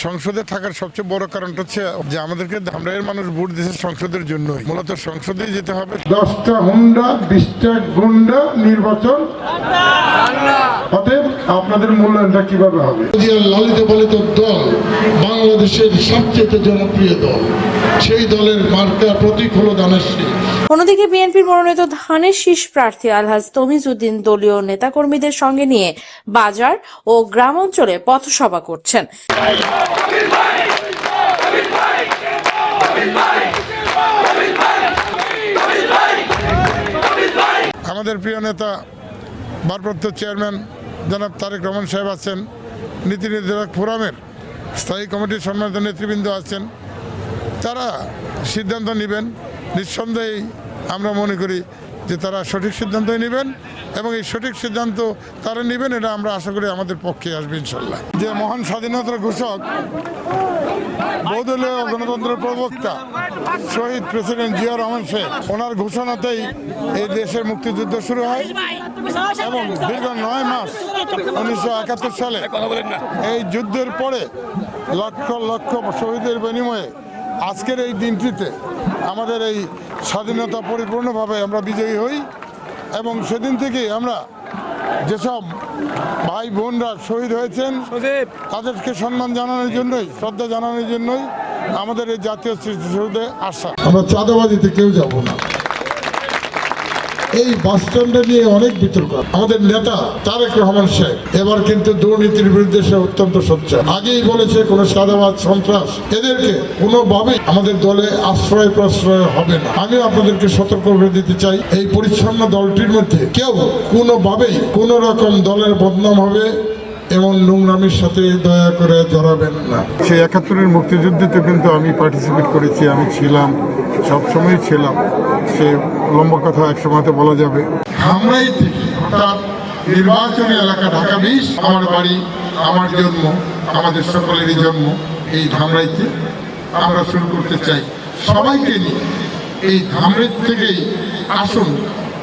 সংসদে থাকার সবচেয়ে বড় কারণটা হচ্ছে যে আমাদেরকে ধামরাইয়ের মানুষ ভোট দিয়েছে সংসদের জন্যই, মূলত সংসদেই যেতে হবে। 10টা হুন্ডা 20টা গুন্ডা নির্বাচন, অতএব আপনাদের মূল্যায়নটা কিভাবে হবে? লালিত পালিত দল বাংলাদেশের সবচেয়ে জনপ্রিয় দল, সেই দলের মার্কা প্রতীক হলো ধানের শীষ। অন্যদিকে বিএনপির মনোনীত ধানের শীষ প্রার্থী আলহাজ তমিজউদ্দিন দলীয় নেতাকর্মীদের সঙ্গে নিয়ে বাজার ও গ্রাম অঞ্চলে পথসভা করছেন। আমাদের প্রিয় নেতা ভারপ্রাপ্ত চেয়ারম্যান জনাব তারেক রহমান সাহেব আছেন, নীতি নির্ধারক ফোরামের স্থায়ী কমিটির সম্মানিত নেতৃবৃন্দ আছেন, তারা সিদ্ধান্ত নেবেন। নিঃসন্দেহেই আমরা মনে করি যে তারা সঠিক সিদ্ধান্তই নেবেন এবং এই সঠিক সিদ্ধান্ত তারা নেবেন, এটা আমরা আশা করি আমাদের পক্ষে আসবে ইনশাল্লাহ। যে মহান স্বাধীনতার ঘোষক, বহুদলীয় গণতন্ত্রের প্রবক্তা শহীদ প্রেসিডেন্ট জিয়া রহমান শেখ, ওনার ঘোষণাতেই এই দেশের মুক্তিযুদ্ধ শুরু হয় এবং দীর্ঘ 9 মাস 1971 সালে এই যুদ্ধের পরে লক্ষ লক্ষ শহীদের বিনিময়ে আজকের এই দিনটিতে আমাদের এই স্বাধীনতা পরিপূর্ণভাবে আমরা বিজয়ী হই এবং সেদিন থেকে আমরা যেসব ভাই বোনরা শহীদ হয়েছেন তাদেরকে সম্মান জানানোর জন্যই, শ্রদ্ধা জানানোর জন্যই আমাদের এই জাতীয় স্মৃতিসৌধে আসা। আমরা চাঁদাবাজিতে কেউ যাব না। এই বাস স্ট্যান্ডে নিয়ে অনেক বিতর্ক। আমাদের নেতা তারেক রহমান সাহেব এবার কিন্তু দুর্নীতির বিরুদ্ধে সে অত্যন্ত সোচ্চার। আগেই বলেছে কোনো চাঁদাবাজ সন্ত্রাস এদেরকে কোনোভাবেই আমাদের দলে আশ্রয় প্রশ্রয় হবে না। আমি আপনাদেরকে সতর্ক করে দিতে চাই, এই পরিচ্ছন্ন দলটির মধ্যে কেউ কোনোভাবেই কোনো রকম দলের বদনাম হবে এমন নোংরামির সাথে দয়া করে জড়াবেন না। সেই 71-এর মুক্তিযুদ্ধে কিন্তু আমি পার্টিসিপেট করেছি, আমি ছিলাম, সবসময় ছিলাম। সে লম্বা কথা একসময়তে বলা যাবে। ধামরাই থেকে অর্থাৎ নির্বাচনী এলাকা ঢাকা 20, আমার বাড়ি, আমার জন্ম, আমাদের সকলেরই জন্ম এই ধামরাইতে। আমরা শুরু করতে চাই সবাইকে নিয়ে। এই ধামরাই থেকেই আসুন,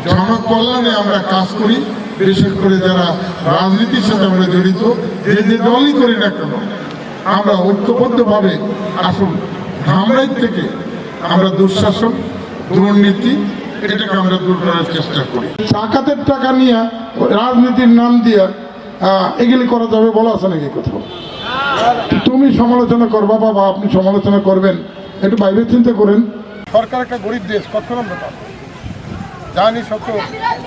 জনকল্যাণে আমরা কাজ করি। বিশেষ করে যারা রাজনীতির সাথে আমরা জড়িত, যে দলই করি না কেন, আমরা ঐক্যবদ্ধভাবে আসুন ধামরাই থেকে আমরা দুঃশাসন, দুর্নীতি এটাকে আমরা দূর করার চেষ্টা করি। জাকাতের টাকা নিয়ে রাজনীতির নাম দিয়ে এগুলি করা যাবে বলা আছে নাকি কোথাও? তুমি সমালোচনা করবা বা আপনি সমালোচনা করবেন, একটু বাইরে চিন্তা করেন। সরকার একটা গরিব দেশ, কখন আমরা পাবো জানি, সত্য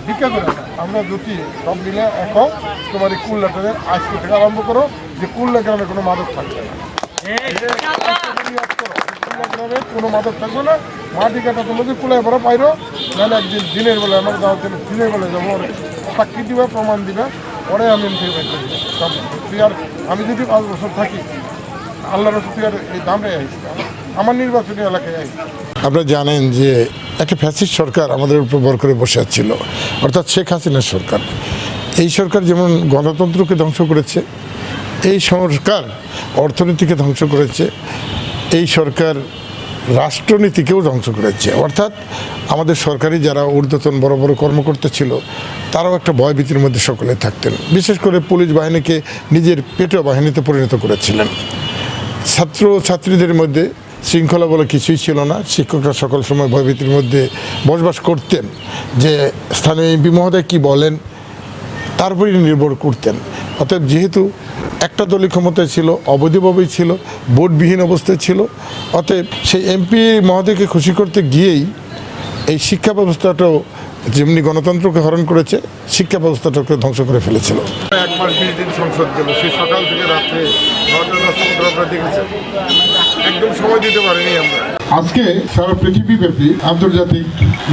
ভিক্ষা করে না। আমরা যদি সব মিলে এখন তোমার এই কুল্লাটারের আজকে থেকে আরম্ভ করো যে কুল্লা গ্রামে কোনো মাদক থাকবে না, গ্রামে কোনো মাদক থাকবে না। মাটি কাটা তোমাকে কুলায় ভরা পাইরো, নাহলে একদিন দিনের বেলা আমার যাওয়ার জন্য দিনের বেলা যাবো, ওরে সাক্ষী দিবা, প্রমাণ দিবা, পরে আমি থেকে বাইরে দিব। তুই আর আমি যদি 5 বছর থাকি, আল্লাহ রসুল তুই আর এই দামটাই আসছি, আমার নির্বাচনী এলাকায় আসছি। আপনারা জানেন যে একটা ফ্যাসিস্ট সরকার আমাদের উপর ভর করে বসে ছিল, অর্থাৎ শেখ হাসিনার সরকার। এই সরকার যেমন গণতন্ত্রকে ধ্বংস করেছে, এই সরকার অর্থনীতিকে ধ্বংস করেছে, এই সরকার রাষ্ট্রনীতিকেও ধ্বংস করেছে। অর্থাৎ আমাদের সরকারি যারা ঊর্ধ্বতন বড় বড় কর্মকর্তা ছিল তারাও একটা ভয়ভীতির মধ্যে সকলে থাকতেন। বিশেষ করে পুলিশ বাহিনীকে নিজের পেটোয়া বাহিনীতে পরিণত করেছিলেন। ছাত্র ছাত্রীদের মধ্যে শৃঙ্খলা বলে কিছুই ছিল না। শিক্ষকরা সকল সময় ভয়ভীতির মধ্যে বসবাস করতেন যে স্থানীয় এমপি মহোদয় কী বলেন তারপরেই নির্ভর করতেন। অতএব যেহেতু একটা দলই ক্ষমতায় ছিল, অবৈধভাবেই ছিল, ভোটবিহীন অবস্থায় ছিল, অতএব সেই এমপি মহোদয়কে খুশি করতে গিয়েই এই শিক্ষা ব্যবস্থাটাও যেমনি গণতন্ত্রকে হরণ করেছে, শিক্ষা ব্যবস্থাটাকে ধ্বংস করে ফেলেছিল। 1 মাস 20 দিন সংসদ গেল, সেই সকাল থেকে রাত্রে 9টা-10টা আপনারা দেখেছেন, একদম সময় দিতে পারিনি আমরা। আজকে সারা পৃথিবীব্যাপী আন্তর্জাতিক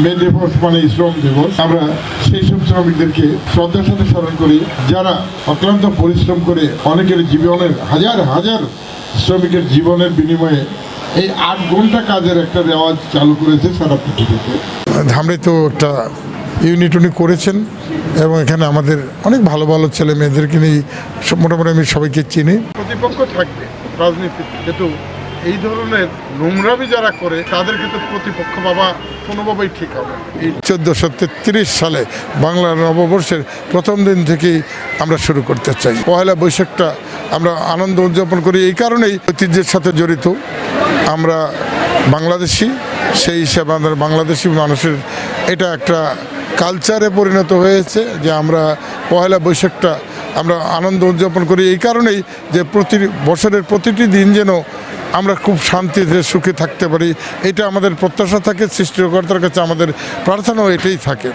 মে দিবস মানে শ্রম দিবস। আমরা সেই সব শ্রমিকদেরকে শ্রদ্ধার সাথে স্মরণ করি যারা অক্লান্ত পরিশ্রম করে অনেকের জীবনের হাজার হাজার শ্রমিকের জীবনের বিনিময়ে এই 8 ঘন্টা কাজের একটা রেওয়াজ চালু করেছে সারা পৃথিবীতে। ধামরাই তো একটা ইউনিট উনি করেছেন এবং এখানে আমাদের অনেক ভালো ভালো ছেলে মেয়েদেরকে নিয়ে মোটামুটি আমি সবাইকে চিনি। প্রতিপক্ষ থাকবে রাজনীতিতে, কিন্তু এই ধরনের নোংরামি যারা করে তাদের কিন্তু প্রতিপক্ষ বাবা কোনোভাবেই ঠিক হবে না। এই 1433 সালে বাংলার নববর্ষের প্রথম দিন থেকেই আমরা শুরু করতে চাই। পয়লা বৈশাখটা আমরা আনন্দ উদযাপন করি এই কারণেই ঐতিহ্যের সাথে জড়িত। আমরা বাংলাদেশি, সেই হিসাবে আমাদের বাংলাদেশি মানুষের এটা একটা কালচারে পরিণত হয়েছে যে আমরা পয়লা বৈশাখটা আমরা আনন্দ উদযাপন করি এই কারণেই যে প্রতি বছরের প্রতিটি দিন যেন আমরা খুব শান্তিতে সুখে থাকতে পারি, এটা আমাদের প্রত্যাশা থাকে। সৃষ্টিকর্তার কাছে আমাদের প্রার্থনাও এটাই থাকে।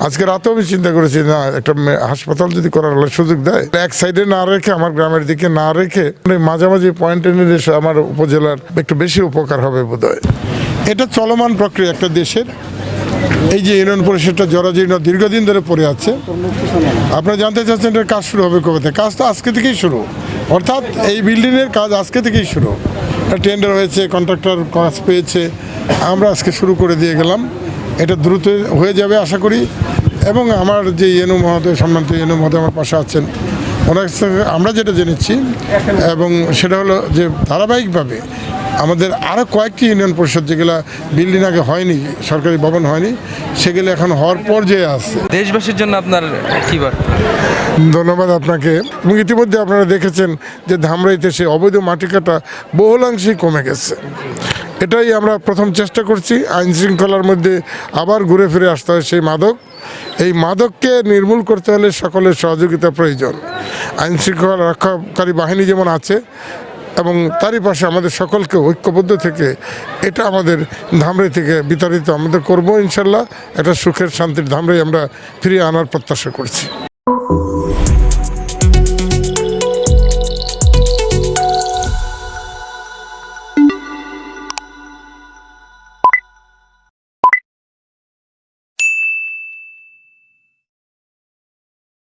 আজকে রাতেও আমি চিন্তা করেছি না, একটা হাসপাতাল যদি করার হলে সুযোগ দেয়, এক সাইডে না রেখে আমার গ্রামের দিকে না রেখে মাঝামাঝি পয়েন্টে নিয়ে এসে আমার উপজেলার একটু বেশি উপকার হবে বোধহয়। এটা চলমান প্রক্রিয়া একটা দেশের। এই যে ইউনিয়ন পরিষদটা জরাজীর্ণ দীর্ঘদিন ধরে পড়ে আছে, আপনারা জানতে চাচ্ছেন এটার কাজ শুরু হবে কবে থেকে? কাজ তো আজকে থেকেই শুরু, অর্থাৎ এই বিল্ডিংয়ের কাজ আজকে থেকেই শুরু। টেন্ডার হয়েছে, কন্ট্রাক্টর কাজ পেয়েছে, আমরা আজকে শুরু করে দিয়ে গেলাম। এটা দ্রুত হয়ে যাবে আশা করি। এবং আমার যে ইয়েনু মহোদয়, সম্মানিত ইয়েনু মহোদয় আমার পাশে আছেন, ওনার কাছে আমরা যেটা জেনেছি এবং সেটা হলো যে ধারাবাহিকভাবে আমাদের আরও কয়েকটি ইউনিয়ন পরিষদ যেগুলো বিল্ডিং আগে হয়নি, সরকারি ভবন হয়নি, সেগুলো এখন হওয়ার পর্যায়ে আছে। দেশবাসীর জন্য আপনার কী বার্তা? ধন্যবাদ আপনাকে। এবং ইতিমধ্যে আপনারা দেখেছেন যে ধামরাইতে সে অবৈধ মাটি কাটা বহুলাংশেই কমে গেছে। এটাই আমরা প্রথম চেষ্টা করছি। আইন শৃঙ্খলার মধ্যে আবার ঘুরে ফিরে আসতে হয় সেই মাদক। এই মাদককে নির্মূল করতে হলে সকলের সহযোগিতা প্রয়োজন। আইন শৃঙ্খলা রক্ষাকারী বাহিনী যেমন আছে এবং তারই পাশে আমাদের সকলকে ঐক্যবদ্ধ থেকে এটা আমাদের ধামরাই থেকে বিতাড়িত আমাদের করবো ইনশাল্লাহ। একটা সুখের শান্তির ধামরাই আমরা ফিরিয়ে আনার প্রত্যাশা করছি।